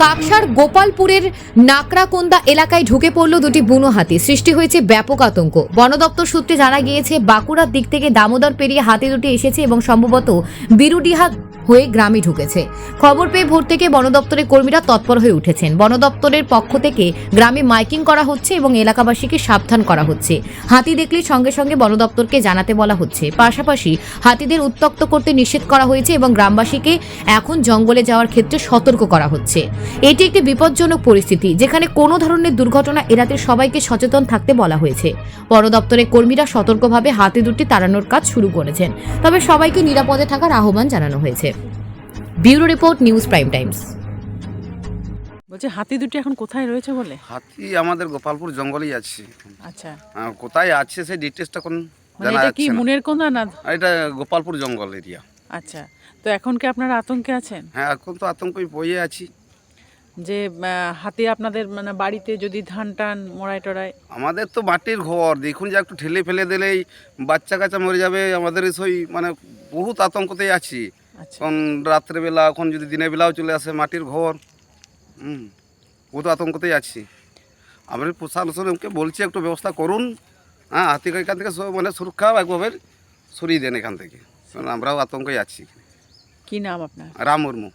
কাকসার গোপালপুরের নাকড়াকোন্দা এলাকায় ঢুকে পড়ল দুটি বুনো হাতি। সৃষ্টি হয়েছে ব্যাপক আতঙ্ক। বন দপ্তর সূত্রে জানা গিয়েছে, বাঁকুড়ার দিক থেকে দামোদর পেরিয়ে হাতি দুটি এসেছে এবং সম্ভবত বিরুডিহা হয়ে গ্রামে ঢুকেছে। খবর পেয়ে ভোর থেকে বন দপ্তরের কর্মীরা তৎপর হয়ে উঠেছেন। বন দপ্তরের পক্ষ থেকে গ্রামে মাইকিং করা হচ্ছে এবং এলাকাবাসীকে সাবধান করা হচ্ছে। হাতি দেখলে সঙ্গে সঙ্গে বন দপ্তরকে জানাতে বলা হচ্ছে। পাশাপাশি হাতিদের উত্ত্যক্ত করতে নিষেধ করা হয়েছে এবং গ্রামবাসীকে এখন জঙ্গলে যাওয়ার ক্ষেত্রে সতর্ক করা হচ্ছে। এটি একটি বিপজ্জনক পরিস্থিতি, যেখানে কোনো ধরনের দুর্ঘটনা এড়াতে সবাইকে সচেতন থাকতে বলা হয়েছে। বন দপ্তরের কর্মীরা সতর্কভাবে হাতি দুটি তাড়ানোর কাজ শুরু করেছেন, তবে সবাইকে নিরাপদে থাকার আহ্বান জানানো হয়েছে। Bureau report, news prime Times. বলছে হাতি দুটি এখন কোথায় রয়েছে বলে? হাতি আমাদের গোপালপুর জঙ্গলেই আছে। আচ্ছা, কোথায় আছে সেই ডিটেলসটা কোন মানে জানা এটা কি যাচ্ছে না। মুনের কোনা না? এটা গোপালপুর জঙ্গল এরিয়া। আচ্ছা, তো এখন কি আপনারা আতঙ্কে আছেন হ্যাঁ, এখন তো আতঙ্কই বইয়ে আছি। যে হাতি আপনাদের মানে বাড়িতে যদি ধান টান মড়াই টড়াই? আমাদের তো মাটির ঘর, দেখুন যে একটু ঠেলে ফেলে দিলেই বাচ্চা কাচ্চা মরে যাবে। আমাদের সেই মানে বহুত আতঙ্কতেই আছি। আচ্ছা, এখন রাত্রেবেলা, এখন যদি দিনের বেলাও চলে আসে, মাটির ঘর, বহুত আতঙ্কতেই আছি। আমরা প্রশাসনকে বলছি একটু ব্যবস্থা করুন। হ্যাঁ, হাতিকে এখান থেকে মানে সুরক্ষা একভাবে সরিয়ে দেন এখান থেকে, কারণ আমরাও আতঙ্কে আছি। কি নাম আপনার? রাম মুর্মু।